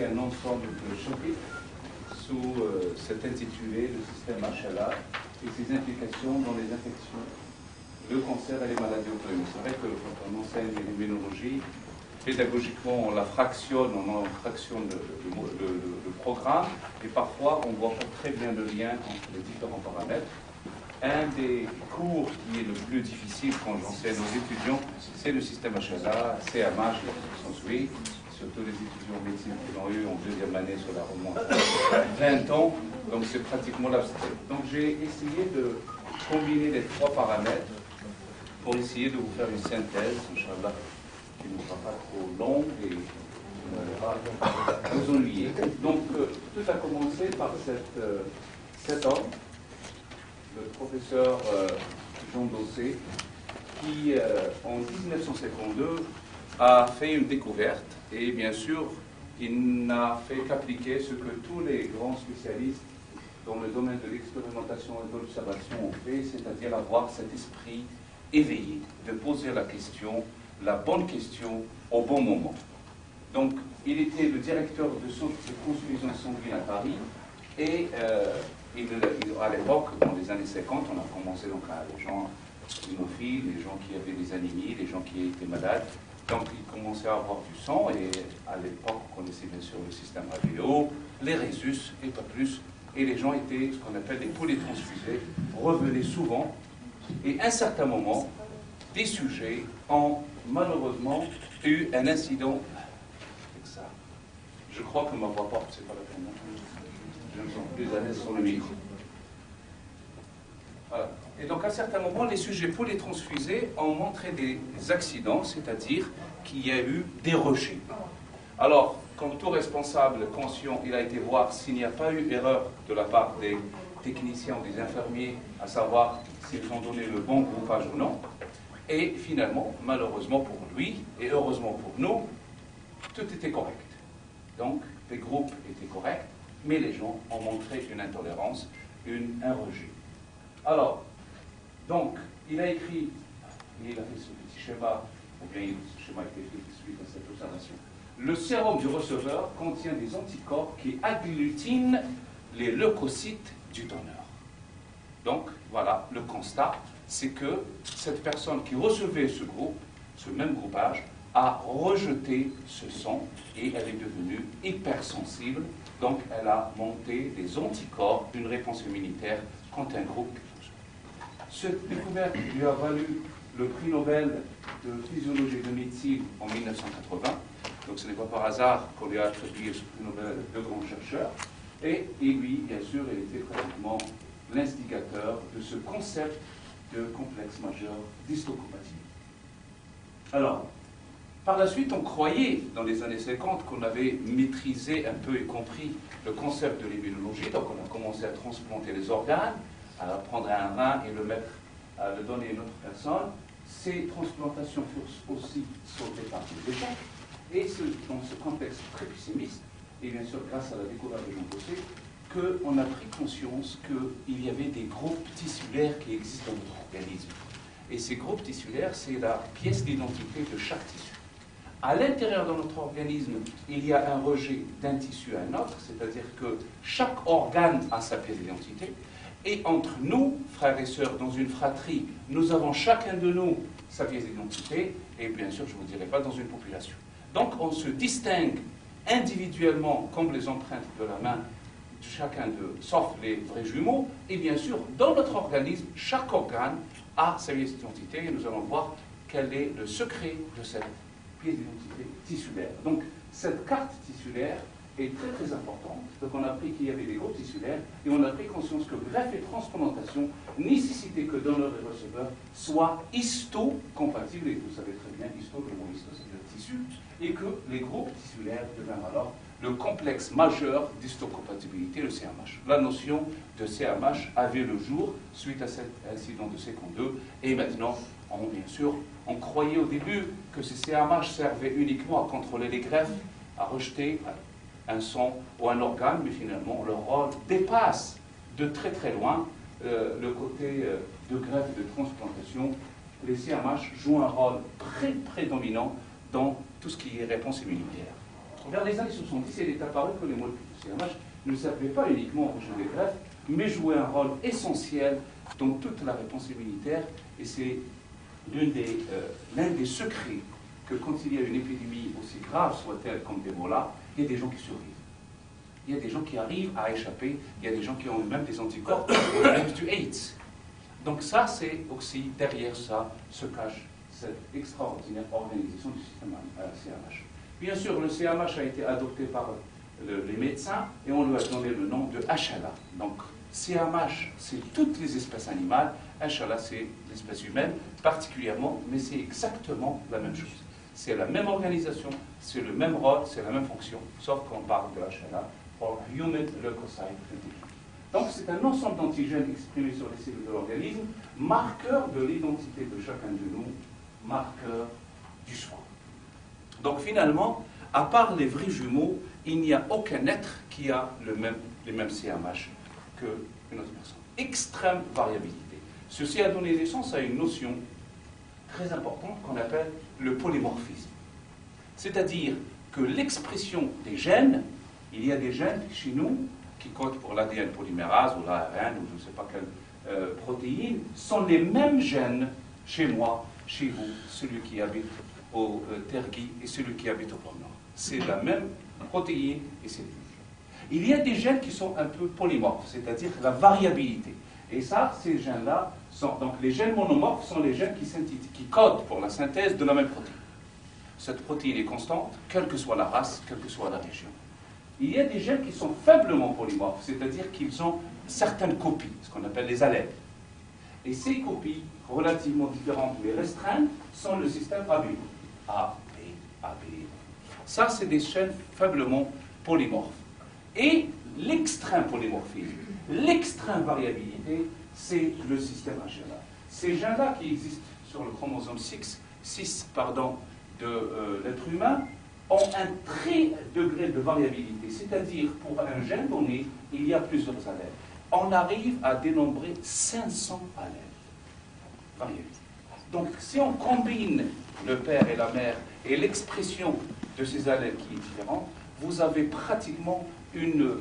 un ensemble de chapitres sous cet intitulé, le système HLA et ses implications dans les infections, le cancer et les maladies auto-immunes. C'est vrai que quand on enseigne l'immunologie, pédagogiquement, on la fractionne, on en fractionne le programme, et parfois on ne voit pas très bien le lien entre les différents paramètres. Un des cours qui est le plus difficile quand j'enseigne aux étudiants, c'est le système HLA, CMH, oui, surtout les étudiants en médecine qui l'ont eu en deuxième année sur la remonte 20 ans, donc c'est pratiquement l'abstrait. Donc j'ai essayé de combiner les trois paramètres pour essayer de vous faire une synthèse, Inch'Allah, qui ne sera pas trop longue et qui ne va pas vous ennuyer. Donc tout a commencé par cet homme, le professeur Jean Dossé, qui en 1952 a fait une découverte, et bien sûr il n'a fait qu'appliquer ce que tous les grands spécialistes dans le domaine de l'expérimentation et de l'observation ont fait, c'est-à-dire avoir cet esprit éveillé, de poser la bonne question au bon moment. Donc il était le directeur de centre de transfusion sanguine à Paris, et à l'époque, dans les années 50, on a commencé donc à les gens hémophiles, les gens qui avaient des anémies, les gens qui étaient malades. Donc ils commençaient à avoir du sang, et à l'époque, on connaissait bien sûr le système radio, les résus, et pas plus. Et les gens étaient ce qu'on appelle des polytransfusés, revenaient souvent, et à un certain moment, des sujets ont malheureusement eu un incident avec ça. Je crois que ma voix porte, c'est pas la peine. Je me sens plus à l'aise sur le micro. Voilà. Et donc à un certain moment, les sujets polytransfusés ont montré des accidents, c'est-à-dire qu'il y a eu des rejets. Alors, comme tout responsable conscient, il a été voir s'il n'y a pas eu erreur de la part des techniciens ou des infirmiers, à savoir s'ils ont donné le bon groupage ou non. Et finalement, malheureusement pour lui, et heureusement pour nous, tout était correct. Donc, les groupes étaient corrects, mais les gens ont montré une intolérance, un rejet. Alors, donc, il a écrit, il a fait ce petit schéma, ou bien ce schéma a été fait suite à cette observation. Le sérum du receveur contient des anticorps qui agglutinent les leucocytes du donneur. Donc, voilà, le constat, c'est que cette personne qui recevait ce groupe, ce même groupage, a rejeté ce sang et elle est devenue hypersensible. Donc, elle a monté des anticorps d'une réponse immunitaire contre un groupe. Cette découverte lui a valu le prix Nobel de physiologie et de médecine en 1980. Donc ce n'est pas par hasard qu'on lui a attribué ce prix Nobel de grand chercheur. Et lui, bien sûr, il était pratiquement l'instigateur de ce concept de complexe majeur d'histocompatie. Alors, par la suite, on croyait, dans les années 50, qu'on avait maîtrisé un peu et compris le concept de l'immunologie. Donc on a commencé à transplanter les organes, à prendre un rein et à le donner à une autre personne. Ces transplantations furent aussi sautées par des échecs. Et c'est dans ce contexte très pessimiste, et bien sûr grâce à la découverte de Jean Dossé, qu'on a pris conscience qu'il y avait des groupes tissulaires qui existent dans notre organisme. Et ces groupes tissulaires, c'est la pièce d'identité de chaque tissu. À l'intérieur de notre organisme, il y a un rejet d'un tissu à un autre, c'est-à-dire que chaque organe a sa pièce d'identité. Et entre nous, frères et sœurs, dans une fratrie, nous avons chacun de nous sa pièce d'identité, et bien sûr, je ne vous dirai pas dans une population. Donc, on se distingue individuellement, comme les empreintes de la main, chacun d'eux, sauf les vrais jumeaux, et bien sûr, dans notre organisme, chaque organe a sa pièce d'identité, et nous allons voir quel est le secret de cette pièce d'identité tissulaire. Donc, cette carte tissulaire est très très importante. Donc on a appris qu'il y avait des groupes tissulaires et on a pris conscience que greffe et transplantation nécessitaient que donneur et receveur soient histocompatibles, et vous savez très bien, histo, le mot histo, c'est-à-dire tissu, et que les groupes tissulaires deviennent alors le complexe majeur d'histocompatibilité, le CMH. La notion de CMH avait le jour suite à cet incident de 52, et maintenant, bien sûr, on croyait au début que ces CMH servaient uniquement à contrôler les greffes, à rejeter un sang ou un organe, mais finalement leur rôle dépasse de très très loin le côté de greffe et de transplantation. Les CMH jouent un rôle très prédominant dans tout ce qui est réponse immunitaire. Vers les années 70, il est apparu que les molécules de CMH ne servaient pas uniquement au jeu des greffes, mais jouaient un rôle essentiel dans toute la réponse immunitaire, et c'est l'un des secrets que quand il y a une épidémie aussi grave soit-elle comme d'Ebola, il y a des gens qui survivent. Il y a des gens qui arrivent à échapper, il y a des gens qui ont même des anticorps pour le virus du AIDS. Donc ça, c'est aussi, derrière ça, se cache cette extraordinaire organisation du système CMH. Bien sûr, le CMH a été adopté par les médecins et on lui a donné le nom de HLA. Donc CMH, c'est toutes les espèces animales, HLA, c'est l'espèce humaine particulièrement, mais c'est exactement la même chose. C'est la même organisation, c'est le même rôle, c'est la même fonction, sauf qu'on parle de HLA, pour Human Leukocyte Antigen. Donc c'est un ensemble d'antigènes exprimés sur les cellules de l'organisme, marqueur de l'identité de chacun de nous, marqueur du soin. Donc finalement, à part les vrais jumeaux, il n'y a aucun être qui a les mêmes CMH qu'une autre personne. Extrême variabilité. Ceci a donné naissance à une notion très importante qu'on appelle le polymorphisme. C'est-à-dire que l'expression des gènes, il y a des gènes chez nous qui codent pour l'ADN polymérase ou l'ARN ou je ne sais pas quelle protéine, sont les mêmes gènes chez moi, chez vous, celui qui habite au Tergui et celui qui habite au pôle Nord. C'est la même protéine et c'est le même gène. Il y a des gènes qui sont un peu polymorphes, c'est-à-dire la variabilité. Et ça, ces gènes-là sont... Donc les gènes monomorphes sont les gènes qui codent pour la synthèse de la même protéine. Cette protéine est constante, quelle que soit la race, quelle que soit la région. Il y a des gènes qui sont faiblement polymorphes, c'est-à-dire qu'ils ont certaines copies, ce qu'on appelle les allèles. Et ces copies, relativement différentes mais restreintes, sont le système AB. A, B, AB. Ça, c'est des gènes faiblement polymorphes. Et l'extrême polymorphisme, l'extrême variabilité, c'est le système HLA. Ces gènes-là qui existent sur le chromosome 6 de l'être humain ont un très degré de variabilité, c'est-à-dire pour un gène donné, il y a plusieurs allèles. On arrive à dénombrer 500 allèles. Variabilité. Donc si on combine le père et la mère et l'expression de ces allèles qui est différente, vous avez pratiquement une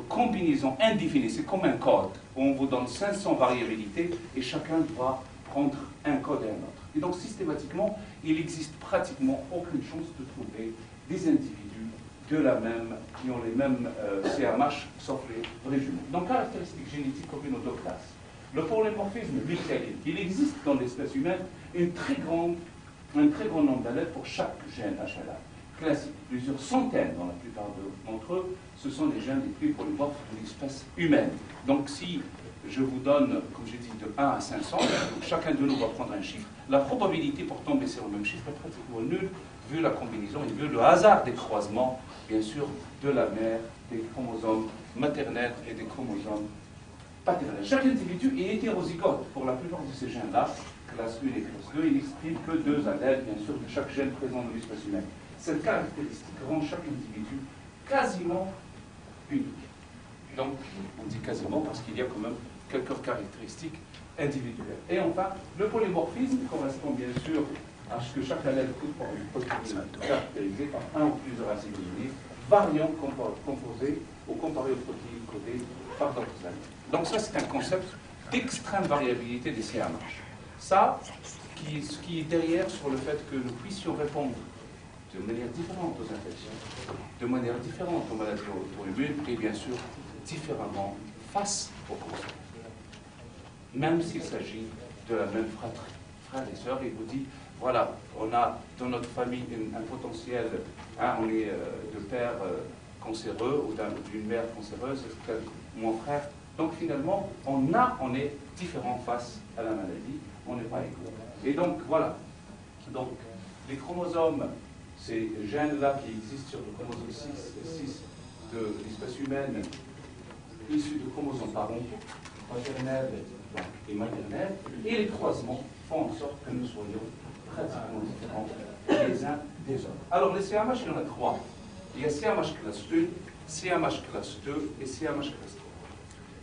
combinaison indéfinie. C'est comme un code où on vous donne 500 variabilités et chacun doit prendre un code et un autre. Et donc systématiquement, il n'existe pratiquement aucune chance de trouver des individus de la même, qui ont les mêmes CMH, sauf les vrais jumeaux. Donc caractéristiques génétiques communes aux deux classes. Le polymorphisme bicaline. Il existe dans l'espèce humaine un très grand nombre d'allèles pour chaque gène HLA. Classique, plusieurs centaines dans la plupart d'entre eux, ce sont les gènes les plus polymorphes de l'espèce humaine. Donc si je vous donne, comme j'ai dit, de 1 à 500, chacun de nous va prendre un chiffre, la probabilité pour tomber sur le même chiffre est pratiquement nulle, vu la combinaison et vu le hasard des croisements, bien sûr, de la mère, des chromosomes maternels et des chromosomes paternels. Chaque individu est hétérozygote pour la plupart de ces gènes-là, classe 1 et classe 2, il n'exprime que 2 allèles, bien sûr, de chaque gène présent dans l'espèce humaine. Cette caractéristique rend chaque individu quasiment unique. Donc, on dit quasiment parce qu'il y a quand même quelques caractéristiques individuelles. Et enfin, le polymorphisme correspond bien sûr à ce que chaque allèle coupe par une protéine caractérisée par un ou plusieurs acides aminés, variant composés ou comparés aux protéines codées par d'autres allèles. Donc ça, c'est un concept d'extrême variabilité des CMH. Ça, ce qui est derrière sur le fait que nous puissions répondre de manière différente aux infections, de manière différente aux maladies auto-immunes et bien sûr différemment face aux cancers. Même s'il s'agit de la même fratrie, frères et sœurs, il vous dit, voilà, on a dans notre famille un potentiel, on est de père cancéreux ou d'une mère cancéreuse, mon frère. Donc finalement, on est différent face à la maladie, on n'est pas égaux. Et donc voilà, donc les chromosomes, ces gènes-là qui existent sur le chromosome 6 de l'espèce humaine, issus de chromosomes parentaux, paternels et maternels, et les croisements font en sorte que nous soyons pratiquement différents les uns des autres. Alors les CMH, il y en a 3. Il y a CMH classe 1, CMH classe 2 et CMH classe 3.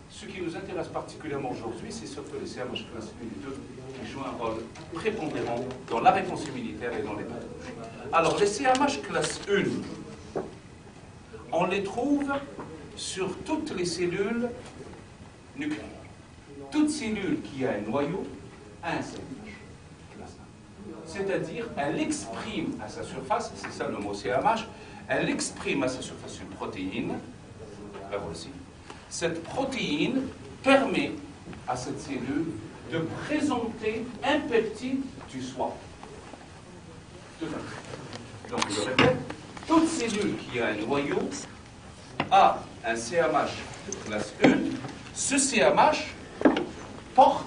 Ce qui nous intéresse particulièrement aujourd'hui, c'est surtout les CMH classe 1 et 2 qui jouent un rôle prépondérant dans la réponse immunitaire et dans les pathologies. Alors les CMH classe 1, on les trouve sur toutes les cellules nucléaires. Toute cellule qui a un noyau a un CMH, classe 1. C'est-à-dire, elle exprime à sa surface, c'est ça le mot CMH, elle exprime à sa surface une protéine, la voici. Cette protéine permet à cette cellule de présenter un peptide du soi. Tout à fait. Donc, je répète, toute cellule qui a un noyau a un CMH de classe 1. Ce CMH porte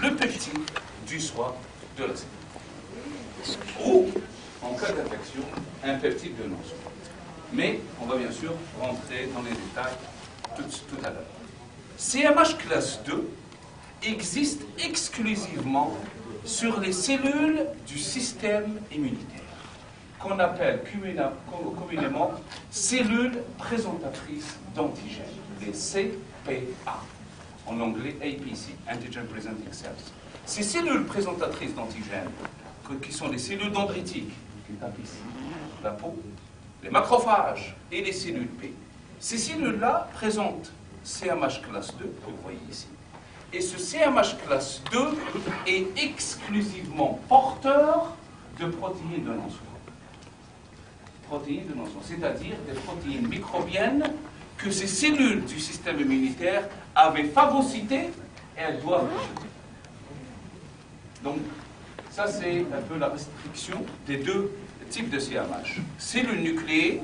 le peptide du soi de la cellule. Ou, en cas d'infection, un peptide de non-soi. Mais on va bien sûr rentrer dans les détails tout à l'heure. CMH classe 2 existe exclusivement sur les cellules du système immunitaire, qu'on appelle communément cellules présentatrices d'antigènes, les CPA, en anglais APC, Antigen Presenting Cells. Ces cellules présentatrices d'antigènes, qui sont les cellules dendritiques, qui tapent ici, la peau, les macrophages et les cellules P, ces cellules-là présentent CMH classe 2, que vous voyez ici. Et ce CMH classe 2 est exclusivement porteur de protéines de non-soi. Protéines de non-soi, c'est-à-dire des protéines microbiennes que ces cellules du système immunitaire avaient phagocytées et elles doivent rejeter. Donc, ça c'est un peu la restriction des deux types de CMH. Cellules nucléées,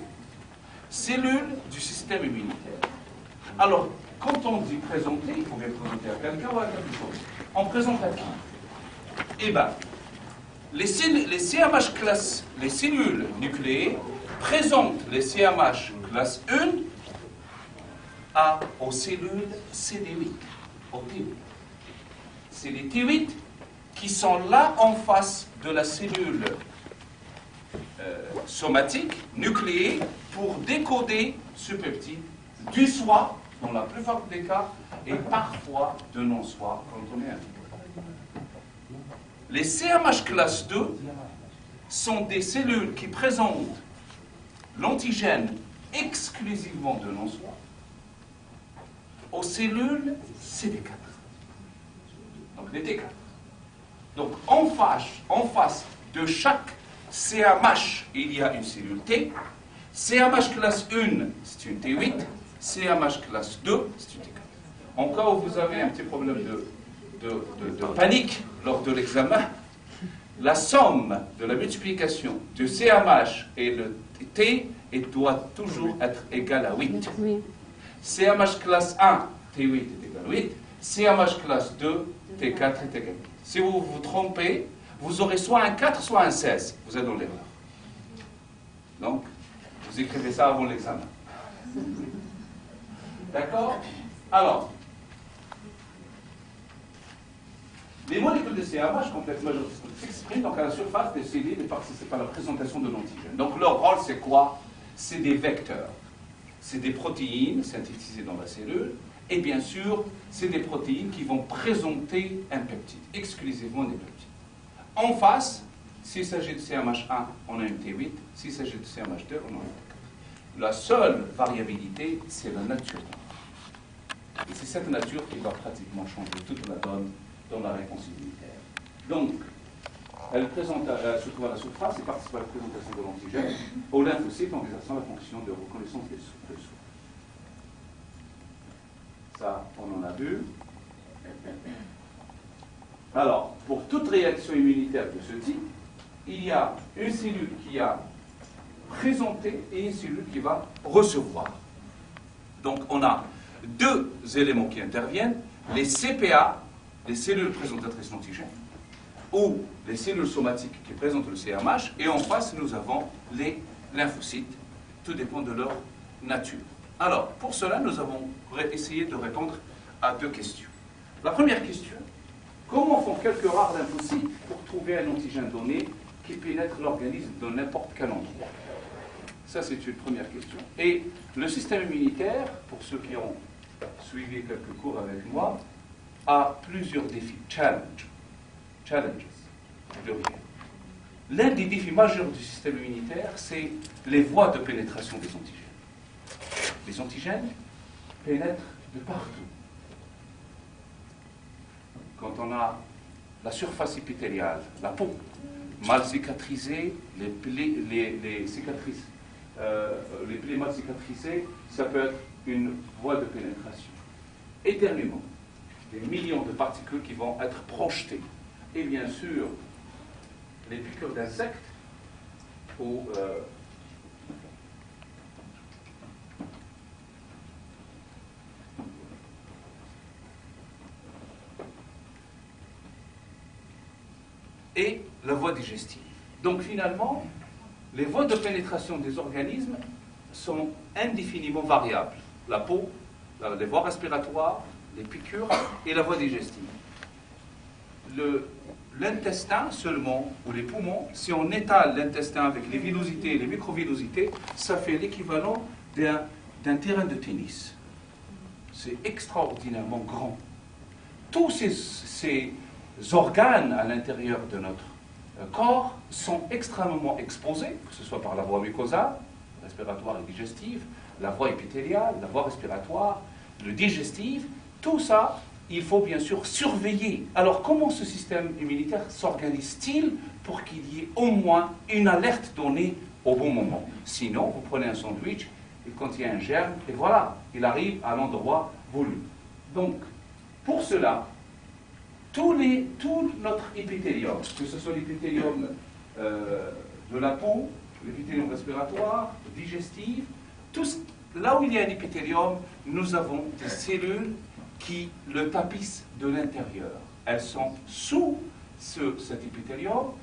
cellules du système immunitaire. Alors, quand on dit présenter, il faut bien présenter à quelqu'un ou à quelque chose. On présente à qui? Eh bien, les CMH classe, les cellules nucléées présentent les CMH classe 1 aux cellules CD8, au T8. C'est les T8 qui sont là en face de la cellule somatique, nucléée, pour décoder ce peptide du soi, dans la plupart des cas, et parfois de non-soi quand on est un. Les CMH classe 2 sont des cellules qui présentent l'antigène exclusivement de non-soi aux cellules CD4. Donc les T4. Donc en face de chaque CMH, il y a une cellule T. CMH classe 1, c'est une T8. CMH classe 2, c'est une T4. En cas où vous avez un petit problème de panique lors de l'examen, la somme de la multiplication de CMH et le T doit toujours être égale à 8. Oui. CMH classe 1, T8 est égal à 8. CMH classe 2, T4 est égal à 8. Si vous vous trompez, vous aurez soit un 4, soit un 16. Vous êtes dans l'erreur. Donc, vous écrivez ça avant l'examen. D'accord? Alors, les molécules de CMH complètement s'expriment donc à la surface des cellules et participent à la présentation de l'antigène. Donc leur rôle c'est quoi? C'est des vecteurs. C'est des protéines synthétisées dans la cellule et bien sûr c'est des protéines qui vont présenter un peptide, exclusivement des peptides. En face, s'il s'agit de CMH1, on a une T8, s'il s'agit de CMH2, on a une T4. La seule variabilité, c'est la nature. Et c'est cette nature qui va pratiquement changer toute la donne dans la réponse immunitaire. Donc, elle se trouve à la surface et participe à la présentation de l'antigène au lymphocyte en exerçant la fonction de reconnaissance des sous. Ça, on en a vu. Alors, pour toute réaction immunitaire de ce type, il y a une cellule qui a présenté et une cellule qui va recevoir. Donc, on a deux éléments qui interviennent, les CPA, les cellules présentatrices d'antigènes, ou les cellules somatiques qui présentent le CMH, et en face, nous avons les lymphocytes. Tout dépend de leur nature. Alors, pour cela, nous avons essayé de répondre à deux questions. La première question, comment font quelques rares lymphocytes pour trouver un antigène donné qui pénètre l'organisme de n'importe quel endroit? Ça, c'est une première question. Et le système immunitaire, pour ceux qui ont suivi quelques cours avec moi, a plusieurs défis, challenges, pluriel. l'un des défis majeurs du système immunitaire, c'est les voies de pénétration des antigènes. Les antigènes pénètrent de partout. Quand on a la surface épithéliale, la peau, mal cicatrisée, les cicatrices, les plaies mal cicatrisées, ça peut être une voie de pénétration. Éternuement, des millions de particules qui vont être projetées. Et bien sûr, les piqûres d'insectes ou et la voie digestive. Donc finalement, les voies de pénétration des organismes sont indéfiniment variables. La peau, les voies respiratoires, les piqûres et la voie digestive. L'intestin seulement, ou les poumons, si on étale l'intestin avec les villosités et les microvillosités, ça fait l'équivalent d'un terrain de tennis. C'est extraordinairement grand. Tous ces organes à l'intérieur de notre corps sont extrêmement exposés, que ce soit par la voie mucosale, respiratoire et digestive, la voie épithéliale, la voie respiratoire, le digestif, tout ça, il faut bien sûr surveiller. Alors comment ce système immunitaire s'organise-t-il pour qu'il y ait au moins une alerte donnée au bon moment? Sinon, vous prenez un sandwich, il contient un germe, et voilà, il arrive à l'endroit voulu. Donc, pour cela, tout notre épithélium, que ce soit l'épithélium de la peau, l'épithélium respiratoire, digestif, là où il y a un épithélium, nous avons des cellules qui le tapissent de l'intérieur. Elles sont sous cet épithélium,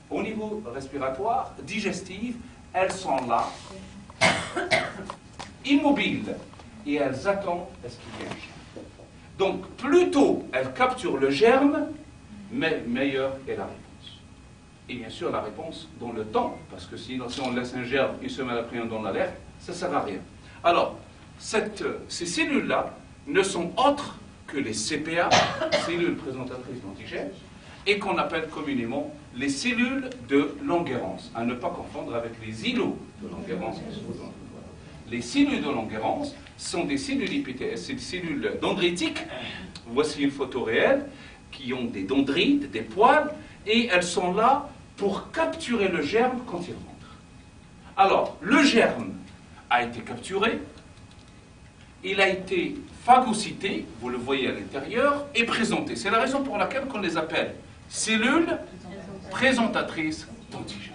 au niveau respiratoire, digestif, elles sont là, immobiles, et elles attendent à ce qu'il y ait un germe. Donc, plus tôt elles capturent le germe, meilleure est la réponse. Et bien sûr, la réponse dans le temps, parce que sinon, si on laisse un germe une semaine après on donne l'alerte, ça ne sert à rien. Alors, ces cellules-là ne sont autres que les CPA, cellules présentatrices d'antigènes, et qu'on appelle communément les cellules de Langerhans, à ne pas confondre avec les îlots de Langerhans. Les cellules de Langerhans sont des cellules épithéliales, c'est des cellules dendritiques, voici une photo réelle, qui ont des dendrites, des poils, et elles sont là pour capturer le germe quand il rentre. Alors, le germe a été capturé, il a été phagocyté, vous le voyez à l'intérieur, et présenté. C'est la raison pour laquelle on les appelle cellules présentatrices d'antigènes.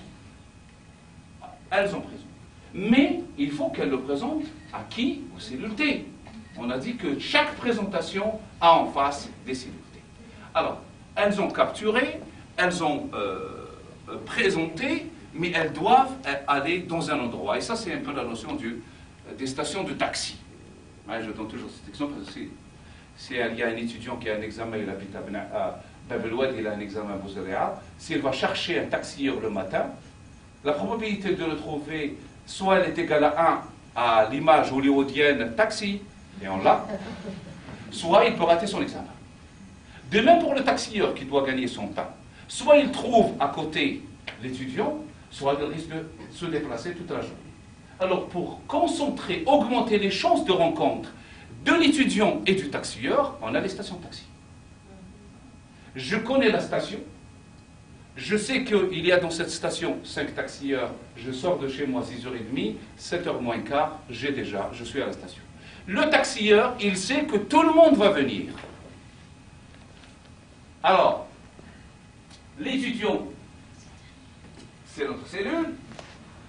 Elles en présentent. Mais il faut qu'elles le présentent à qui? Aux cellules T. On a dit que chaque présentation a en face des cellules T. Alors, elles ont capturé, elles ont présenté, mais elles doivent aller dans un endroit. Et ça, c'est un peu la notion des stations de taxi. Ouais, je donne toujours cet exemple parce que s'il y a un étudiant qui a un examen, il habite à Bab el Oued, il a un examen à Bouzaréa, s'il va chercher un taxieur le matin, la probabilité de le trouver, soit elle est égale à 1 à l'image hollywoodienne taxi, et on l'a, soit il peut rater son examen. De même pour le taxieur qui doit gagner son temps. Soit il trouve à côté l'étudiant, soit il risque de se déplacer toute la journée. Alors pour concentrer, augmenter les chances de rencontre de l'étudiant et du taxieur, on a les stations de taxi. Je connais la station, je sais qu'il y a dans cette station 5 taxieurs, je sors de chez moi 6h30, 7h moins quart, je suis à la station. Le taxieur, il sait que tout le monde va venir. Alors, l'étudiant, c'est notre cellule,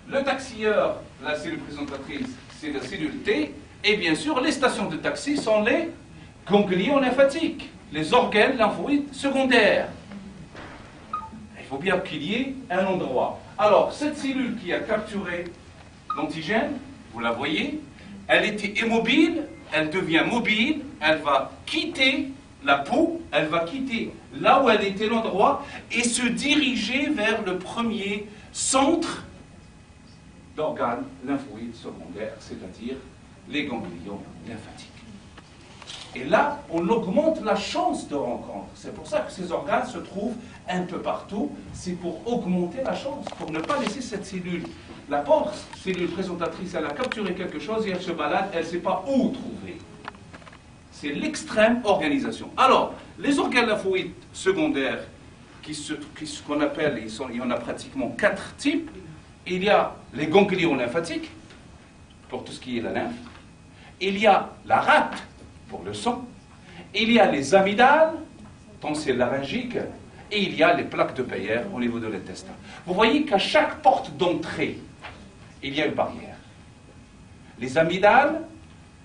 le taxieur, la cellule présentatrice, c'est la cellule T, et bien sûr, les stations de taxi sont les ganglions lymphatiques, les organes lymphoïdes secondaires. Il faut bien qu'il y ait un endroit. Alors, cette cellule qui a capturé l'antigène, vous la voyez, elle était immobile, elle devient mobile, elle va quitter la peau, elle va quitter là où elle était l'endroit et se diriger vers le premier centre d'organes lymphoïdes secondaires, c'est-à-dire les ganglions lymphatiques. Et là, on augmente la chance de rencontre. C'est pour ça que ces organes se trouvent un peu partout. C'est pour augmenter la chance, pour ne pas laisser cette cellule. La pauvre cellule présentatrice, elle a capturé quelque chose et elle se balade, elle ne sait pas où trouver. C'est l'extrême organisation. Alors, les organes lymphoïdes secondaires, ce qu'on appelle, il y en a pratiquement 4 types. Il y a les ganglions lymphatiques, pour tout ce qui est la lymphe. Il y a la rate, pour le sang. Il y a les amygdales, tonsille laryngique. Et il y a les plaques de Peyer au niveau de l'intestin. Vous voyez qu'à chaque porte d'entrée, il y a une barrière. Les amygdales,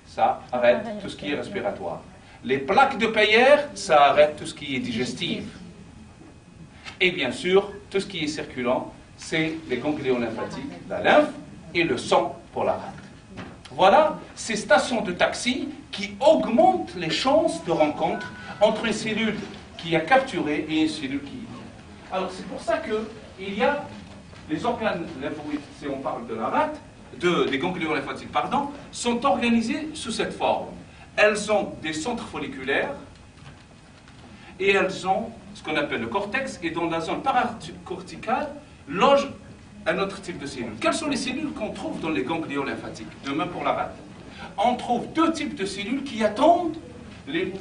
ça arrête tout ce qui est respiratoire. Les plaques de Peyer, ça arrête tout ce qui est digestif. Et bien sûr, tout ce qui est circulant, c'est les ganglions lymphatiques, la lymphe et le sang pour la rate. Voilà ces stations de taxi qui augmentent les chances de rencontre entre une cellule qui a capturé et une cellule qui... Alors c'est pour ça qu'il y a les organes lymphoïdes, si on parle de la rate, des ganglions lymphatiques, pardon, sont organisés sous cette forme. Elles ont des centres folliculaires et elles ont ce qu'on appelle le cortex, et dans la zone paracorticale loge un autre type de cellules. Quelles sont les cellules qu'on trouve dans les ganglions lymphatiques? Demain pour la rate. On trouve 2 types de cellules qui attendent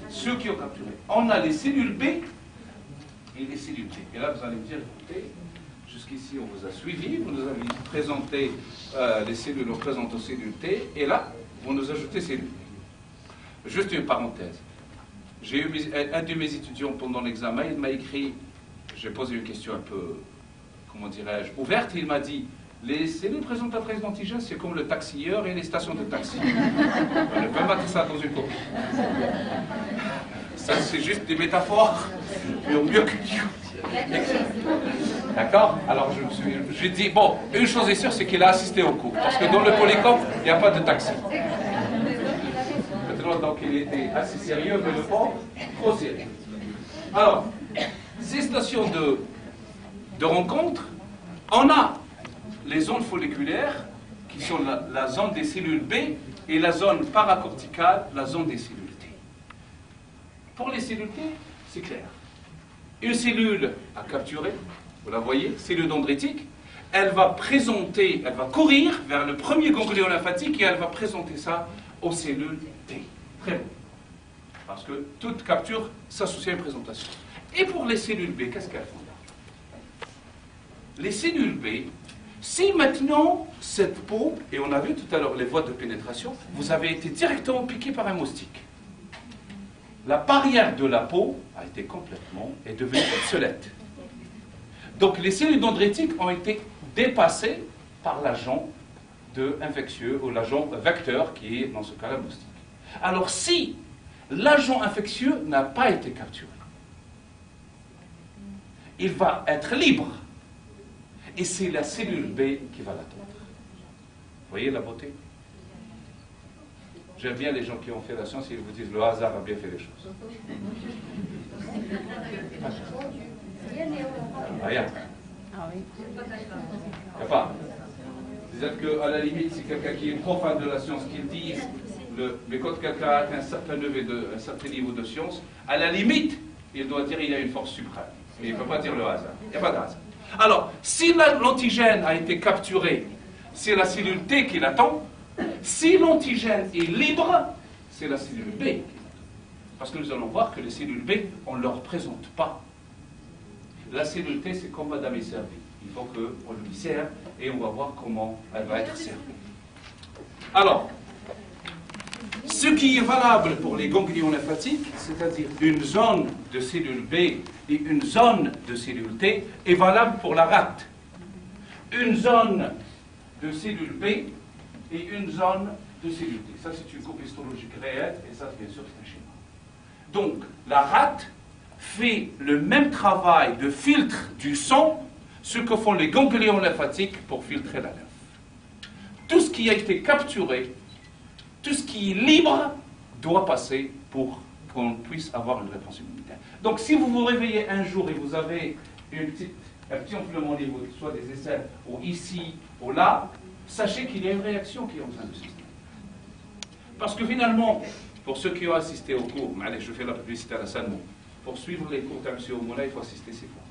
ceux qui ont capturé. On a les cellules B et les cellules T. Et là, vous allez me dire, écoutez, jusqu'ici, on vous a suivi, vous nous avez présenté les cellules représentent aux cellules T, et là, vous nous ajoutez cellules B. Juste une parenthèse. J'ai eu un de mes étudiants pendant l'examen, il m'a écrit, j'ai posé une question un peu, comment dirais-je, ouverte, il m'a dit, les cellules présentatrices d'antigènes, c'est comme le taxieur et les stations de taxi. On ne peut pas mettre ça dans une copie. Ça, c'est juste des métaphores, mais au mieux que Dieu. D'accord? Alors, j'ai dit, bon, une chose est sûre, c'est qu'il a assisté au cours. Parce que dans le Polycom, il n'y a pas de taxi. Maintenant, donc, il était assez sérieux, mais le pauvre, trop sérieux. Alors, ces stations de rencontre, on a les zones folliculaires, qui sont la zone des cellules B, et la zone paracorticale, la zone des cellules T. Pour les cellules T, c'est clair. Une cellule à capturer, vous la voyez, cellule dendritique, elle va courir vers le premier ganglion lymphatique et elle va présenter ça aux cellules T. Très bien. Parce que toute capture s'associe à une présentation. Et pour les cellules B, qu'est-ce qu'elles font là? Les cellules B, si maintenant cette peau, et on a vu tout à l'heure les voies de pénétration, vous avez été directement piqué par un moustique. La barrière de la peau a été complètement, est devenue obsolète. Donc les cellules dendritiques ont été dépassées par l'agent infectieux ou l'agent vecteur qui est dans ce cas-là moustique. Alors si l'agent infectieux n'a pas été capturé, il va être libre. Et c'est la cellule B qui va l'attendre. Vous voyez la beauté? J'aime bien les gens qui ont fait la science, ils vous disent le hasard a bien fait les choses. Rien. Il n'y a pas. C'est-à-dire qu'à la limite, c'est quelqu'un qui est trop fan de la science qui dit, mais quand quelqu'un a un certain niveau de science, à la limite, il doit dire qu'il y a une force suprême. Mais il ne peut pas dire le hasard. Il n'y a pas de hasard. Alors, si l'antigène a été capturé, c'est la cellule T qui l'attend. Si l'antigène est libre, c'est la cellule B qui l'attend. Parce que nous allons voir que les cellules B, on ne leur présente pas. La cellule T, c'est comme madame est servie. Il faut qu'on lui serve et on va voir comment elle va être servie. Alors, ce qui est valable pour les ganglions lymphatiques, c'est-à-dire une zone de cellule B et une zone de cellule T, est valable pour la rate. Une zone de cellule B et une zone de cellule T. Ça, c'est une coupe histologique réelle, et ça, bien sûr, c'est un schéma. Donc, la rate fait le même travail de filtre du sang, ce que font les ganglions lymphatiques pour filtrer la lymphe. Tout ce qui a été capturé, tout ce qui est libre, doit passer pour qu'on puisse avoir une réponse immunitaire. Donc, si vous vous réveillez un jour et vous avez un petit enflement au niveau, soit des aisselles, ou ici, ou là, sachez qu'il y a une réaction qui est en train de se faire. Parce que finalement, Pour ceux qui ont assisté au cours, allez, je fais la publicité à la salle. Pour suivre les cours d'M. Oumouna, il faut assister 6 fois.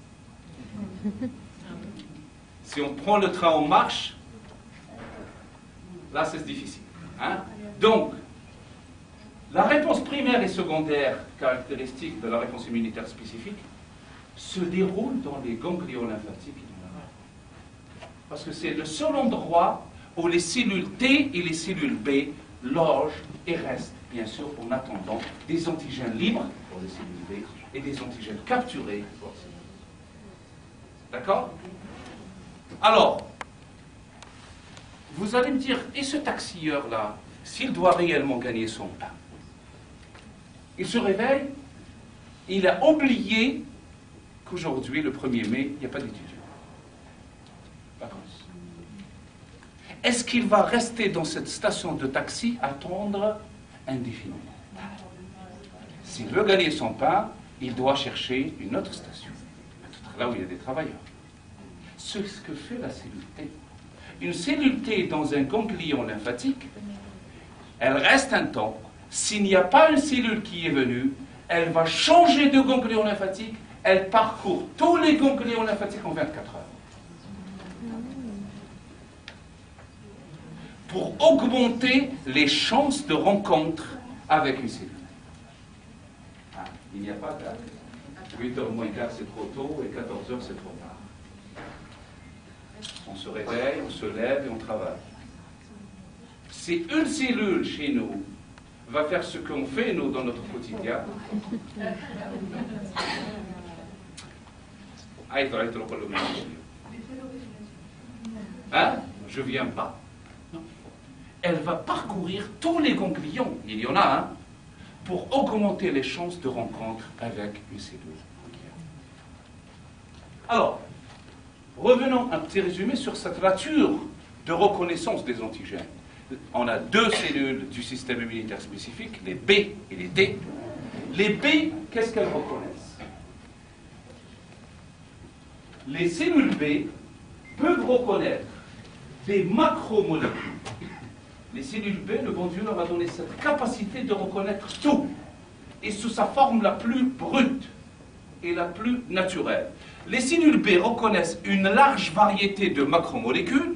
Si on prend le train en marche, là c'est difficile. Hein? Donc, la réponse primaire et secondaire caractéristique de la réponse immunitaire spécifique se déroule dans les ganglions lymphatiques. Parce que c'est le seul endroit où les cellules T et les cellules B logent et restent, bien sûr, en attendant des antigènes libres pour les cellules B et des antigènes capturés pour les cellules B. D'accord? Alors, vous allez me dire, et ce taxieur-là, s'il doit réellement gagner son pain, il se réveille, il a oublié qu'aujourd'hui, le 1er mai, il n'y a pas d'étudiants. Vacances. Est-ce qu'il va rester dans cette station de taxi, attendre indéfiniment? S'il veut gagner son pain, il doit chercher une autre station, là où il y a des travailleurs. C'est ce que fait la cellule T. Une cellule T dans un ganglion lymphatique, elle reste un temps. S'il n'y a pas une cellule qui est venue, elle va changer de ganglion lymphatique, elle parcourt tous les ganglions lymphatiques en 24 heures. Pour augmenter les chances de rencontre avec une cellule. Ah, il n'y a pas d'âge. 8h moins quart, c'est trop tôt, et 14h, c'est trop tard. On se réveille, on se lève et on travaille. Si une cellule chez nous va faire ce qu'on fait, nous, dans notre quotidien, hein? Je ne viens pas. Non. Elle va parcourir tous les ganglions, il y en a un, pour augmenter les chances de rencontre avec une cellule. Alors, revenons un petit résumé sur cette nature de reconnaissance des antigènes. On a deux cellules du système immunitaire spécifique, les B et les D. Les B, qu'est-ce qu'elles reconnaissent? Les cellules B peuvent reconnaître des macromolécules. Les cellules B, le bon Dieu leur a donné cette capacité de reconnaître tout, et sous sa forme la plus brute et la plus naturelle. Les cellules B reconnaissent une large variété de macromolécules.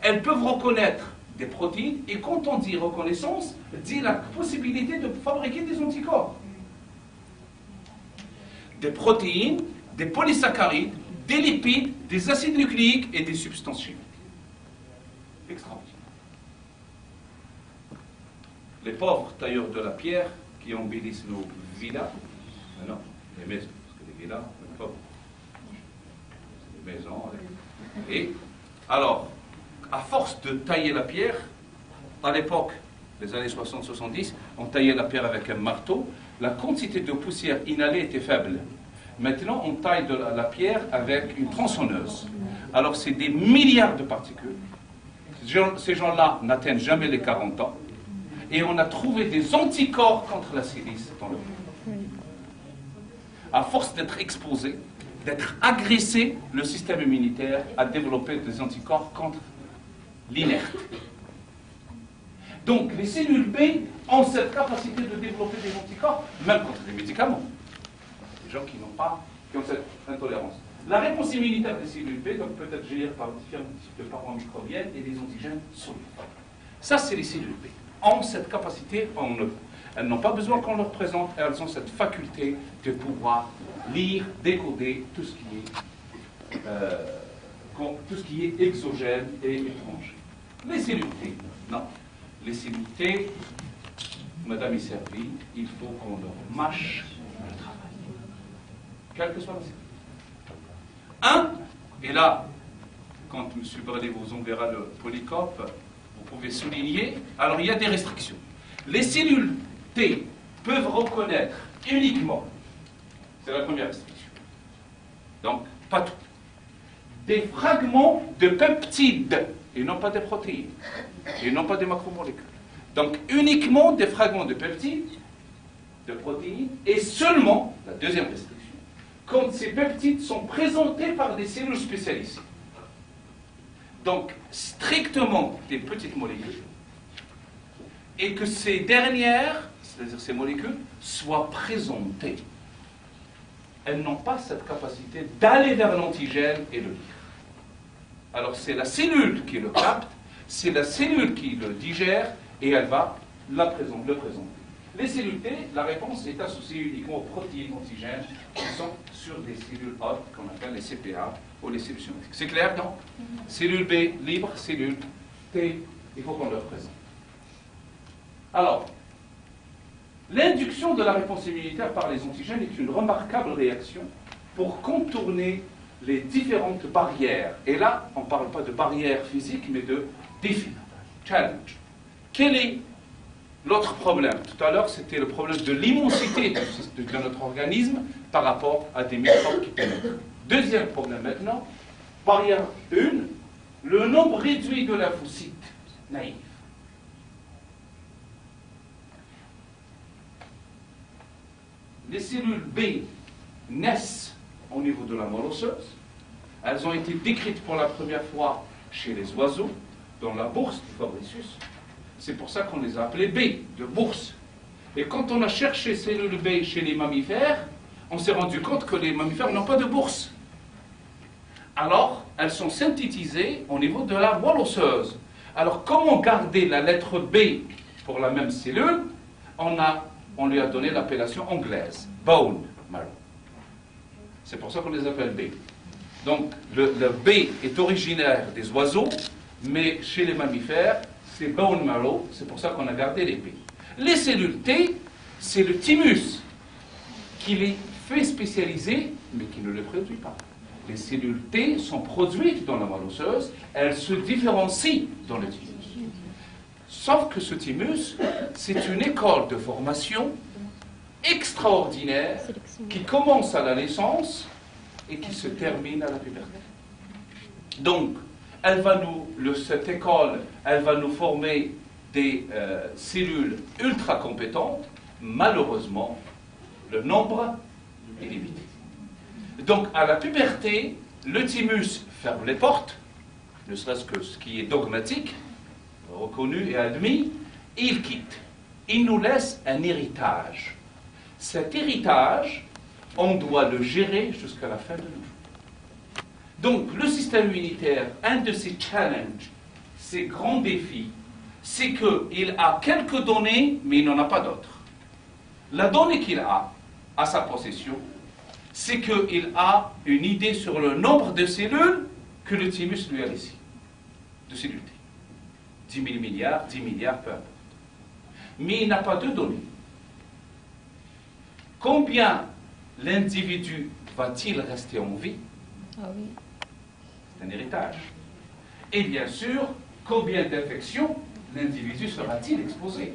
Elles peuvent reconnaître des protéines, et quand on dit reconnaissance, dit la possibilité de fabriquer des anticorps. Des protéines, des polysaccharides, des lipides, des acides nucléiques et des substances chimiques. Extraordinaire. Les pauvres tailleurs de la pierre qui embellissent nos villas, non, les maisons, parce que les villas, les pauvres, les maisons, et alors, à force de tailler la pierre, à l'époque, les années 60-70, on taillait la pierre avec un marteau, la quantité de poussière inhalée était faible. Maintenant, on taille de la pierre avec une tronçonneuse. Alors, c'est des milliards de particules. Ces gens-là n'atteignent jamais les 40 ans. Et on a trouvé des anticorps contre la silice dans le monde. À force d'être exposé, d'être agressé, le système immunitaire a développé des anticorps contre l'inerte. Donc, les cellules B ont cette capacité de développer des anticorps, même contre les médicaments. Les gens qui ont cette intolérance. La réponse immunitaire des cellules B donc, peut être gérée par différents types de parois microbiennes et des antigènes solides. Ça, c'est les cellules B. Ont cette capacité, elles n'ont pas besoin qu'on leur présente, elles ont cette faculté de pouvoir lire, décoder tout ce qui est exogène et étranger. Les cellules T, non. Les cellules T, Madame est servie, il faut qu'on leur mâche le travail. Quelle que soit la cellule. Et là, quand M. Bradley vous enverra le polycope, vous pouvez souligner, alors il y a des restrictions. Les cellules T peuvent reconnaître uniquement, c'est la première restriction, donc pas tout, des fragments de peptides, et non pas des protéines, et non pas des macromolécules. Donc uniquement des fragments de peptides, de protéines, et seulement, la deuxième restriction, quand ces peptides sont présentés par des cellules spécialisées. Donc, strictement des petites molécules, et que ces dernières c'est-à-dire ces molécules, soient présentées. Elles n'ont pas cette capacité d'aller vers l'antigène et le lire. Alors c'est la cellule qui le capte, c'est la cellule qui le digère, et elle va le présenter. Les cellules T, la réponse est associée uniquement aux protéines antigènes qui sont sur des cellules hôtes qu'on appelle les CPA ou les cellules somátiques. C'est clair, non? Cellule B libre, cellule T, il faut qu'on le représente. Alors, l'induction de la réponse immunitaire par les antigènes est une remarquable réaction pour contourner les différentes barrières. Et là, on ne parle pas de barrières physiques, mais de défis, challenge. Quel est l'autre problème? Tout à l'heure, c'était le problème de l'immensité de notre organisme par rapport à des microbes qui pénètrent. Deuxième problème maintenant, barrière 1, le nombre réduit de lymphocytes naïfs. Les cellules B naissent au niveau de la moelle osseuse. Elles ont été décrites pour la première fois chez les oiseaux, dans la bourse du Fabricius. C'est pour ça qu'on les a appelées B, de bourse. Et quand on a cherché cellules B chez les mammifères, on s'est rendu compte que les mammifères n'ont pas de bourse. Alors, elles sont synthétisées au niveau de la moelle osseuse. Alors, comment garder la lettre B pour la même cellule? On lui a donné l'appellation anglaise, bone marrow. C'est pour ça qu'on les appelle B. Donc, le B est originaire des oiseaux, mais chez les mammifères, c'est bone marrow, c'est pour ça qu'on a gardé les B. Les cellules T, c'est le thymus qui les fait spécialiser, mais qui ne les produit pas. Les cellules T sont produites dans la moelle osseuse, elles se différencient dans le thymus. Sauf que ce thymus, c'est une école de formation extraordinaire qui commence à la naissance et qui se termine à la puberté. Donc, cette école, elle va nous former des cellules ultra compétentes. Malheureusement, le nombre est limité. Donc, à la puberté, le thymus ferme les portes, ne serait-ce que ce qui est dogmatique, reconnu et admis, et il quitte. Il nous laisse un héritage. Cet héritage, on doit le gérer jusqu'à la fin de nos jours. Donc, le système immunitaire, un de ses challenges, ses grands défis, c'est qu'il a quelques données, mais il n'en a pas d'autres. La donnée qu'il a à sa possession, c'est qu'il a une idée sur le nombre de cellules que le thymus lui a laissé, de cellules T. 10 000 milliards, 10 milliards, peu importe. Mais il n'a pas de données. Combien l'individu va-t-il rester en vie? Ah oui. C'est un héritage. Et bien sûr, combien d'infections l'individu sera-t-il exposé?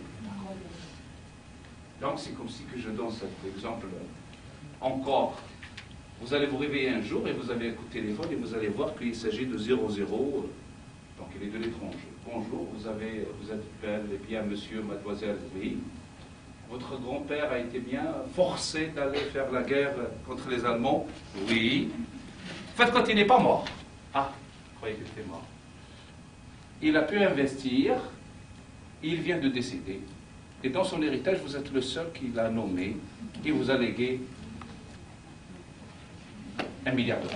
Donc c'est comme si que je donne cet exemple encore. Vous allez vous réveiller un jour et vous avez un coup de téléphone et vous allez voir qu'il s'agit de 00, donc il est de l'étranger. Bonjour, vous êtes belle et bien monsieur, mademoiselle, oui. Votre grand-père a été bien forcé d'aller faire la guerre contre les Allemands, oui. En fait, quand il n'est pas mort, ah, je croyais qu'il était mort. Il a pu investir, il vient de décéder. Et dans son héritage, vous êtes le seul qui l'a nommé et vous a légué 1 milliard d'euros.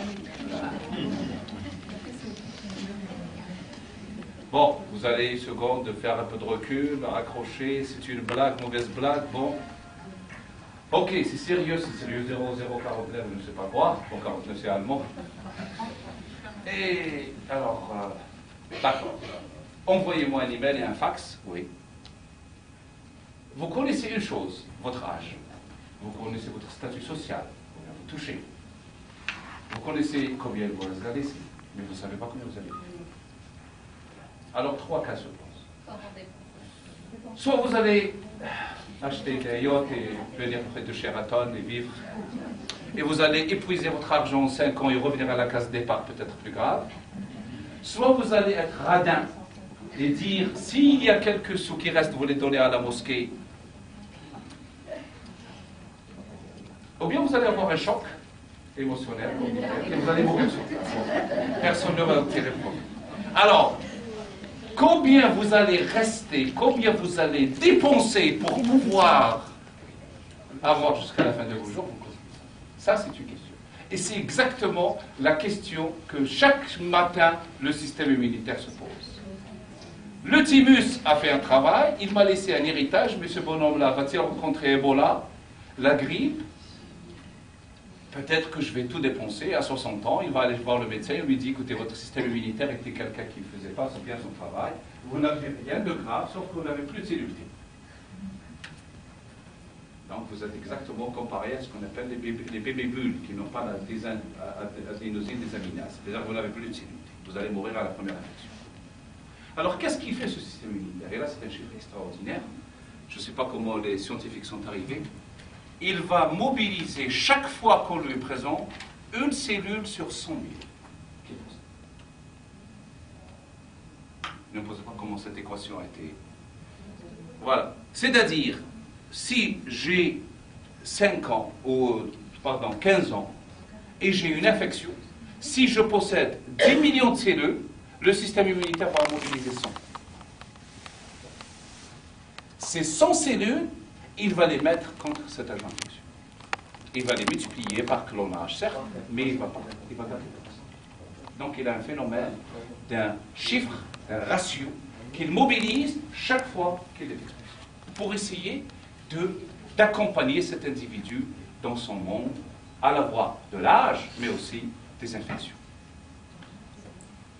Bon, vous allez une seconde faire un peu de recul, accrocher, c'est une blague, mauvaise blague, bon. Ok, c'est sérieux, 0049, je ne sais pas quoi, bon, 49 c'est allemand. Et alors, d'accord, envoyez-moi un email et un fax, oui. Vous connaissez une chose, votre âge. Vous connaissez votre statut social, combien vous touchez. Vous connaissez combien vous avez laissé, mais vous ne savez pas combien vous avez. Alors, 3 cas se posent. Soit vous allez acheter des yachts et venir près de Sheraton et vivre, et vous allez épuiser votre argent en 5 ans et revenir à la case départ, peut-être plus grave. Soit vous allez être radin et dire, s'il y a quelques sous qui restent, vous les donnez à la mosquée. Ou bien vous allez avoir un choc émotionnel, et vous allez mourir sur place. Personne ne va tirer le problème. Alors, combien vous allez rester, combien vous allez dépenser pour pouvoir avoir jusqu'à la fin de vos jours, ça c'est une question. Et c'est exactement la question que chaque matin le système immunitaire se pose. Le thymus a fait un travail, il m'a laissé un héritage, mais ce bonhomme-là va-t-il rencontrer Ebola, la grippe? Peut-être que je vais tout dépenser à 60 ans, il va aller voir le médecin, il lui dit, écoutez, votre système immunitaire était quelqu'un qui ne faisait pas bien son travail, vous n'avez rien de grave, sauf que vous n'avez plus de cellules T. Donc vous êtes exactement comparé à ce qu'on appelle les bébés bulles, qui n'ont pas l'adénosine des aminases. C'est-à-dire que vous n'avez plus de cellules T. Vous allez mourir à la première infection. Alors qu'est-ce qu'il fait ce système immunitaire? Et là c'est un chiffre extraordinaire. Je ne sais pas comment les scientifiques sont arrivés. Il va mobiliser chaque fois qu'on lui présente une cellule sur 100 000. Ne me posez pas comment cette équation a été. Voilà. C'est-à-dire, si j'ai 5 ans, ou pardon, 15 ans, et j'ai une infection, si je possède 10 millions de cellules, le système immunitaire va mobiliser 100. Ces 100 cellules, il va les mettre contre cet agent infectieux. Il va les multiplier par clonage, certes, mais il va garder le pourcentage. Donc il a un phénomène d'un chiffre, d'un ratio, qu'il mobilise chaque fois qu'il est exposé, pour essayer d'accompagner cet individu dans son monde, à la fois de l'âge, mais aussi des infections.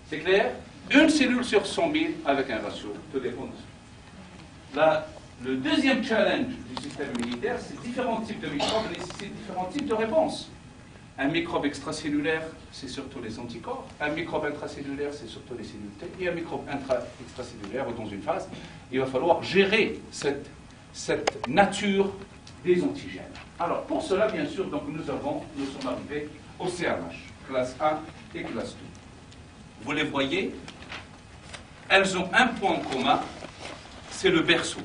C'est clair? Une cellule sur 100 000 avec un ratio, tout dépend de ça. Là, le deuxième challenge du système immunitaire, c'est différents types de microbes nécessitent différents types de réponses. Un microbe extracellulaire, c'est surtout les anticorps. Un microbe intracellulaire, c'est surtout les cellules T. Et un microbe extracellulaire, ou dans une phase, il va falloir gérer cette nature des antigènes. Alors, pour cela, bien sûr, donc, nous sommes arrivés au CMH, classe 1 et classe 2. Vous les voyez, elles ont un point commun, c'est le berceau.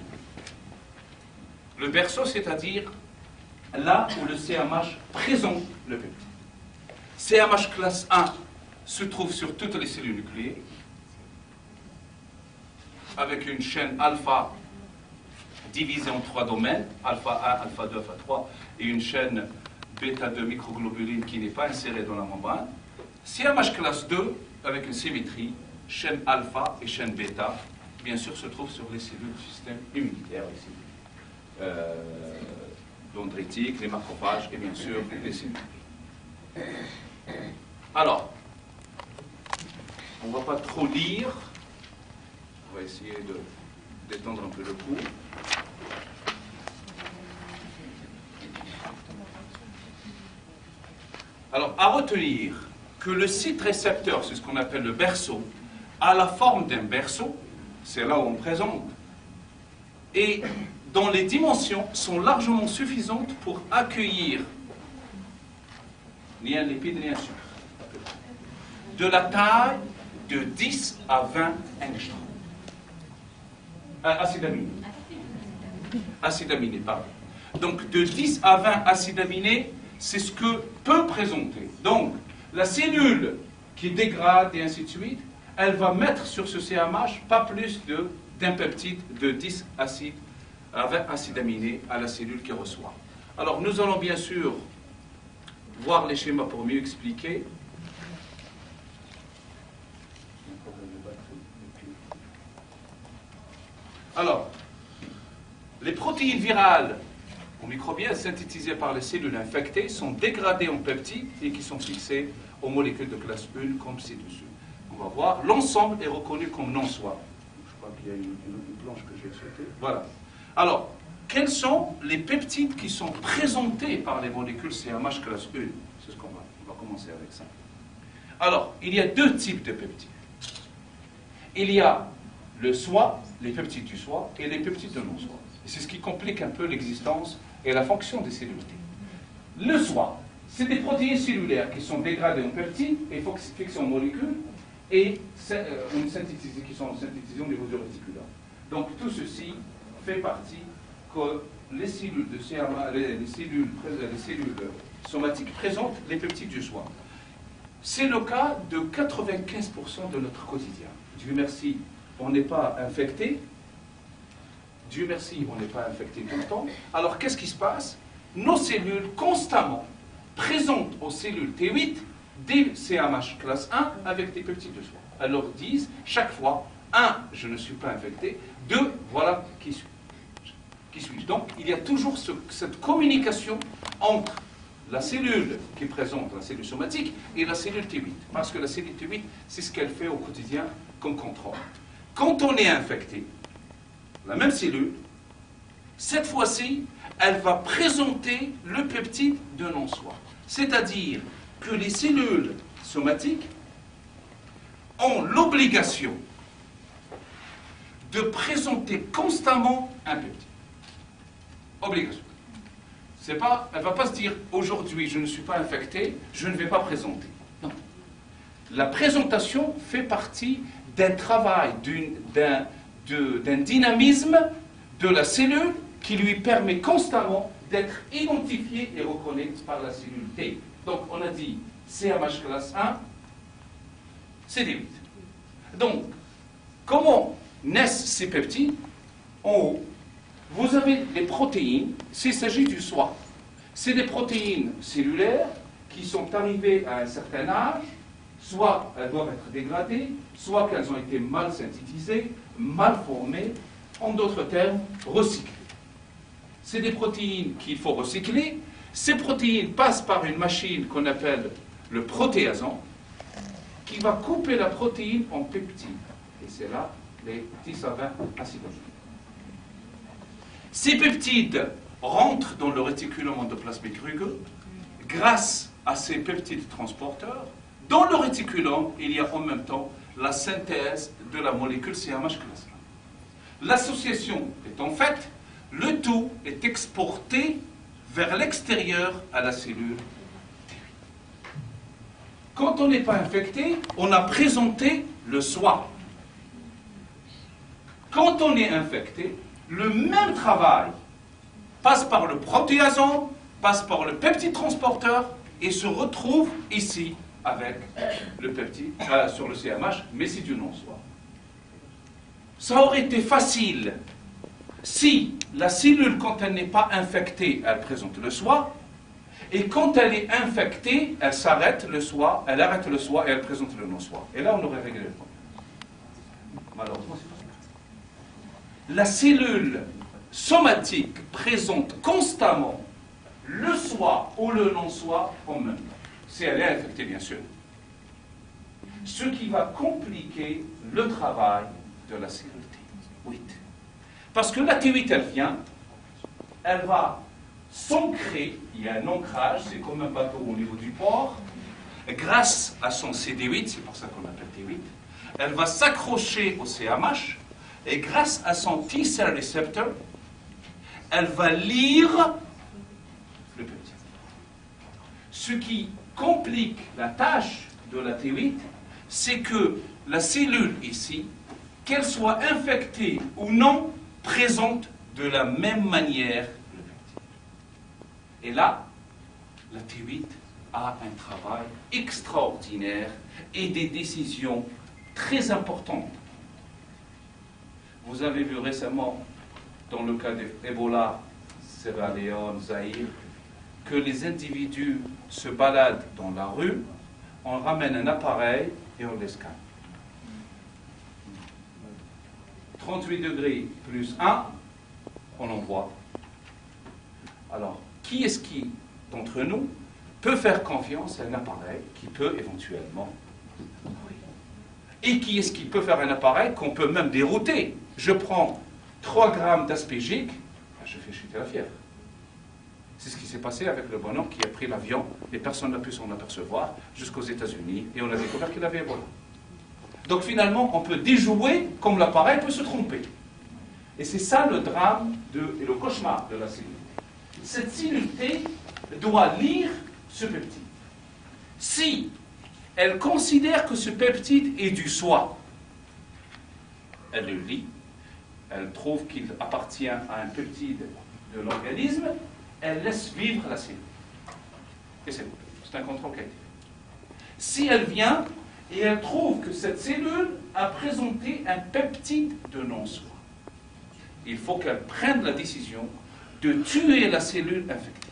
Le berceau, c'est-à-dire là où le CMH présente le peptide. CMH classe 1 se trouve sur toutes les cellules nucléées, avec une chaîne alpha divisée en 3 domaines, alpha 1, alpha 2, alpha 3, et une chaîne bêta 2 microglobuline qui n'est pas insérée dans la membrane. CMH classe 2, avec une symétrie, chaîne alpha et chaîne bêta, bien sûr, se trouve sur les cellules du système immunitaire, les cellules dendritiques, les macrophages et bien sûr les cellules. Alors, on ne va pas trop lire, on va essayer de détendre un peu le coup. Alors, à retenir que le site récepteur, c'est ce qu'on appelle le berceau, a la forme d'un berceau, c'est là où on présente, et dont les dimensions sont largement suffisantes pour accueillir ni un lipide ni un sucre, de la taille de 10 à 20 angstroms. Acides aminés. Acides aminés, pardon. Donc de 10 à 20 acides aminés, c'est ce que peut présenter. Donc la cellule qui dégrade et ainsi de suite, elle va mettre sur ce CMH pas plus d'un peptide de 10 acides à 20 acides aminés à la cellule qui reçoit. Alors nous allons bien sûr voir les schémas pour mieux expliquer. Alors, les protéines virales ou microbiennes synthétisées par les cellules infectées sont dégradées en peptides et qui sont fixées aux molécules de classe 1 comme ci-dessus. On va voir, l'ensemble est reconnu comme non-soi. Je crois qu'il y a une planche que j'ai sautée. Voilà. Alors, quels sont les peptides qui sont présentés par les molécules CMH classe 1? C'est ce qu'on va commencer avec ça. Alors, il y a deux types de peptides. Il y a le soi, les peptides du soi, et les peptides de non-soi. C'est ce qui complique un peu l'existence et la fonction des cellules T. Le soi, c'est des protéines cellulaires qui sont dégradées en peptides et fixées en molécules et qui sont synthétisées au niveau du réticulum. Donc tout ceci fait partie que les cellules de CMA, les cellules somatiques présentent les peptides du soi. C'est le cas de 95% de notre quotidien. Dieu merci, on n'est pas infecté. Dieu merci, on n'est pas infecté tout le temps. Alors, qu'est-ce qui se passe? Nos cellules, constamment, présentent aux cellules T8 des CMH classe 1 avec des peptides de soi. Elles leur disent, chaque fois, 1, je ne suis pas infecté, 2, voilà qui suis-je. Donc, il y a toujours cette communication entre la cellule qui présente la cellule somatique et la cellule T8. Parce que la cellule T8, c'est ce qu'elle fait au quotidien comme contrôle. Quand on est infecté, la même cellule, cette fois-ci, elle va présenter le peptide de non-soi. C'est-à-dire que les cellules somatiques ont l'obligation de présenter constamment un peptide. Obligation. Elle ne va pas se dire aujourd'hui je ne suis pas infecté, je ne vais pas présenter. Non. La présentation fait partie d'un travail, d'un dynamisme de la cellule qui lui permet constamment d'être identifiée et reconnue par la cellule T. Donc on a dit CMH classe 1, CD8. Donc, comment naissent ces peptides? En haut, vous avez les protéines, s'il s'agit du soi. C'est des protéines cellulaires qui sont arrivées à un certain âge, soit elles doivent être dégradées, soit qu'elles ont été mal synthétisées, mal formées, en d'autres termes, recyclées. C'est des protéines qu'il faut recycler. Ces protéines passent par une machine qu'on appelle le protéason, qui va couper la protéine en peptides. Et c'est là les 10 à 20 acides aminés. Ces peptides rentrent dans le réticulum endoplasmique rugeux grâce à ces peptides transporteurs. Dans le réticulum, il y a en même temps la synthèse de la molécule CMH classe 1. L'association étant faite, le tout est exporté vers l'extérieur à la cellule T8. Quand on n'est pas infecté, on a présenté le soi. Quand on est infecté, le même travail passe par le protéason, passe par le peptide transporteur et se retrouve ici avec le peptide sur le CMH, mais c'est du non-soi. Ça aurait été facile si la cellule, quand elle n'est pas infectée, elle présente le soi, et quand elle est infectée, elle s'arrête le soi, elle arrête le soi et elle présente le non-soi. Et là, on aurait réglé le problème. Malheureusement, c'est pas ça. La cellule somatique présente constamment le soi ou le non-soi en même temps, si elle est infectée, bien sûr. Ce qui va compliquer le travail de la cellule T8. Parce que la T8, elle vient, elle va s'ancrer, il y a un ancrage, c'est comme un bateau au niveau du port, grâce à son CD8, c'est pour ça qu'on l'appelle T8, elle va s'accrocher au CMH, et grâce à son T-cell receptor, elle va lire le peptide. Ce qui complique la tâche de la T8, c'est que la cellule ici, qu'elle soit infectée ou non, présente de la même manière le peptide. Et là, la T8 a un travail extraordinaire et des décisions très importantes. Vous avez vu récemment, dans le cas d'Ebola, Sierra Leone, Zaïre, que les individus se baladent dans la rue, on ramène un appareil et on les scanne. 38 degrés plus 1, on en voit. Alors, qui est-ce qui, d'entre nous, peut faire confiance à un appareil qui peut éventuellement mourir? Et qui est-ce qui peut faire un appareil qu'on peut même dérouter? Je prends 3 grammes d'aspégique, je fais chuter la fièvre. C'est ce qui s'est passé avec le bonhomme qui a pris l'avion et personne n'a pu s'en apercevoir jusqu'aux États-Unis et on a découvert qu'il avait Ebola. Donc finalement, on peut déjouer comme l'appareil peut se tromper. Et c'est ça le drame et le cauchemar de la cellule. Cette cellule T doit lire ce peptide. Si elle considère que ce peptide est du soi, elle le lit, elle trouve qu'il appartient à un peptide de l'organisme, elle laisse vivre la cellule. Et c'est bon, c'est un contrôle qui a été fait. Si elle vient et elle trouve que cette cellule a présenté un peptide de non-soi. Il faut qu'elle prenne la décision de tuer la cellule infectée.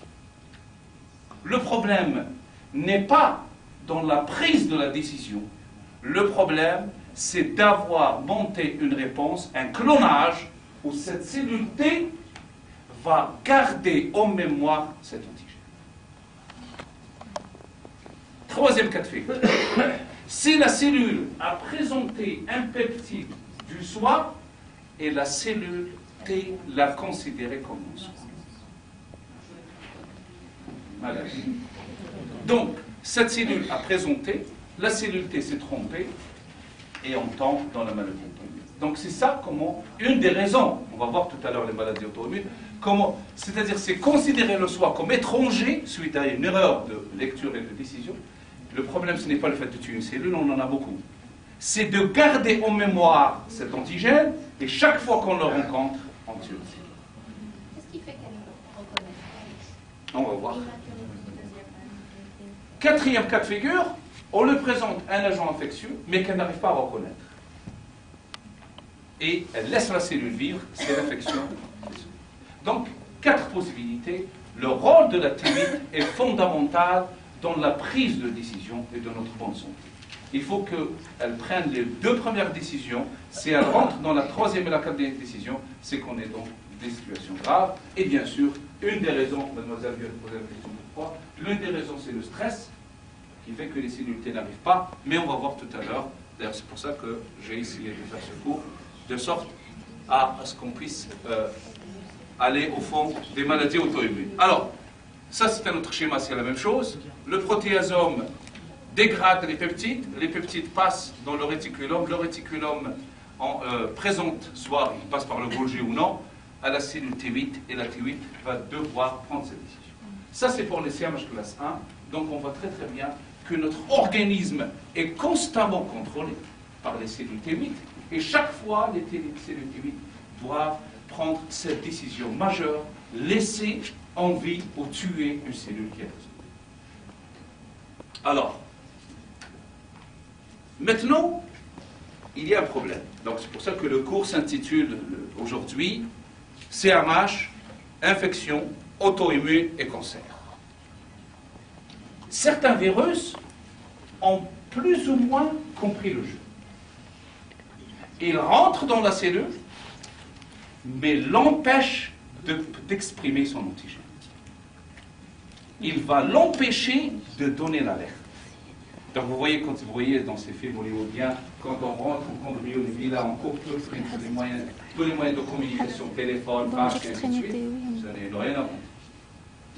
Le problème n'est pas dans la prise de la décision. Le problème, c'est d'avoir monté une réponse, un clonage, où cette cellule T va garder en mémoire cet antigène. Troisième cas de figure. Si la cellule a présenté un peptide du soi et la cellule T l'a considéré comme non-soi. Maladie. Donc, cette cellule a présenté, la cellule T s'est trompée et on tombe dans la maladie auto-immune. Donc c'est ça comment, une des raisons, on va voir tout à l'heure les maladies auto-immunes, comment, c'est-à-dire c'est considérer le soi comme étranger suite à une erreur de lecture et de décision. Le problème, ce n'est pas le fait de tuer une cellule, on en a beaucoup. C'est de garder en mémoire cet antigène et chaque fois qu'on le rencontre, on tue une cellule. Qu'est-ce qui fait qu'elle ne reconnaît pas? On va voir. Quatrième cas de figure, on lui présente un agent infectieux, mais qu'elle n'arrive pas à reconnaître. Et elle laisse la cellule vivre, c'est l'infection. Donc, 4 possibilités. Le rôle de la T8 est fondamental dans la prise de décision et de notre bonne santé. Il faut qu'elle prenne les 2 premières décisions. Si elle rentre dans la 3e et la 4e décision, c'est qu'on est dans des situations graves. Et bien sûr, une des raisons, mademoiselle vient de poser la question pourquoi, l'une des raisons c'est le stress qui fait que les cellules T n'arrivent pas, mais on va voir tout à l'heure, d'ailleurs c'est pour ça que j'ai essayé de faire ce cours, de sorte à ce qu'on puisse aller au fond des maladies auto-immunes. Alors, ça c'est un autre schéma, c'est la même chose. Le protéasome dégrade les peptides passent dans le réticulum présente, soit il passe par le Golgi ou non, à la cellule T8, et la T8 va devoir prendre cette décision. Ça c'est pour les CMH classe 1, donc on voit très très bien que notre organisme est constamment contrôlé par les cellules T8, et chaque fois les cellules T8 doivent prendre cette décision majeure, laisser en vie ou tuer une cellule qui a besoin. Alors, maintenant, il y a un problème. Donc c'est pour ça que le cours s'intitule aujourd'hui CMH, infection, auto-immune et cancer. Certains virus ont plus ou moins compris le jeu. Ils rentrent dans la cellule, mais l'empêchent d'exprimer son antigène. Il va l'empêcher de donner l'alerte. Donc vous voyez, quand vous voyez dans ces films hollywoodiens, quand on rentre au cambriole les villas, on coupe tous les moyens de communication, téléphone, page, et ainsi de suite, ça n'est rien à voir.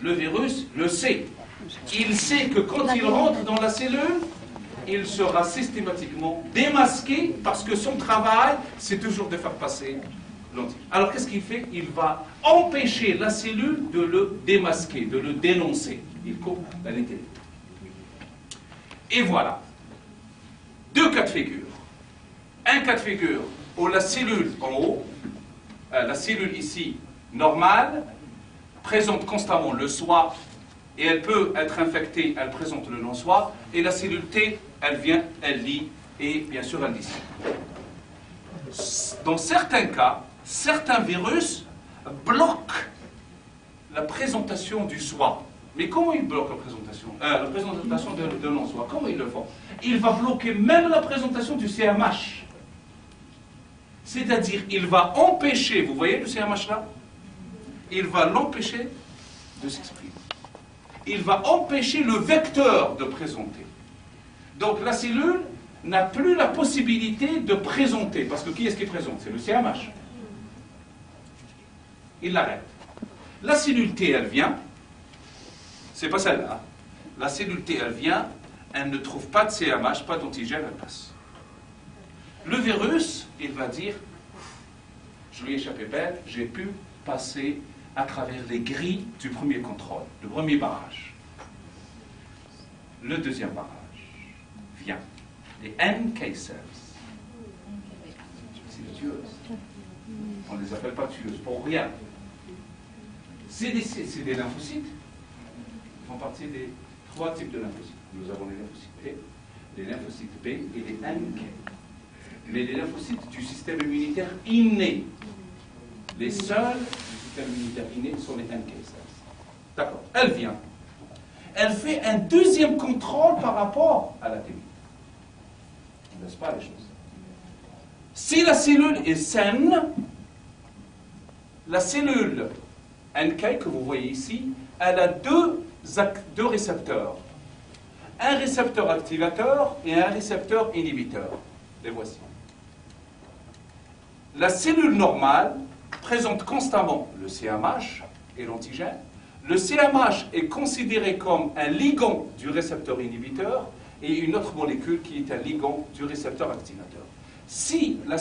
Le virus le sait. Il sait que quand il rentre dans la cellule, il sera systématiquement démasqué parce que son travail, c'est toujours de faire passer l'antigène. Alors qu'est-ce qu'il fait? Il va empêcher la cellule de le démasquer, de le dénoncer. Il coupe la ligne. Et voilà. 2 cas de figure. Un cas de figure où la cellule en haut, la cellule ici, normale, présente constamment le soi, et elle peut être infectée, elle présente le non-soi, et la cellule T, elle vient, elle lit, et bien sûr elle décide. Dans certains cas, certains virus bloquent la présentation du soi. Mais comment ils bloquent la présentation de non-soi? Comment ils le font? Il va bloquer même la présentation du CMH. C'est-à-dire, il va empêcher, vous voyez le CMH là? Il va l'empêcher de s'exprimer. Il va empêcher le vecteur de présenter. Donc la cellule n'a plus la possibilité de présenter. Parce que qui est-ce qui présente? C'est le CMH. Il l'arrête. La cellule T, elle vient. C'est pas celle-là. La cellule T, elle vient. Elle ne trouve pas de CMH, pas d'antigène, elle passe. Le virus, il va dire, je lui ai échappé belle, j'ai pu passer à travers les grilles du premier contrôle, le premier barrage. Le deuxième barrage vient. Les NK cells. C'est les tueuses. On ne les appelle pas tueuses pour rien. C'est des lymphocytes. Ils font partie des 3 types de lymphocytes. Nous avons les lymphocytes T, les lymphocytes B et les NK. Mais les lymphocytes du système immunitaire inné. Les seuls du système immunitaire inné sont les NK cells. D'accord. Elle vient. Elle fait un deuxième contrôle par rapport à la TB. On ne laisse pas les choses. Si la cellule est saine, la cellule NK que vous voyez ici, elle a deux récepteurs. Un récepteur activateur et un récepteur inhibiteur. Les voici. La cellule normale présente constamment le CMH et l'antigène. Le CMH est considéré comme un ligand du récepteur inhibiteur et une autre molécule qui est un ligand du récepteur activateur. Si la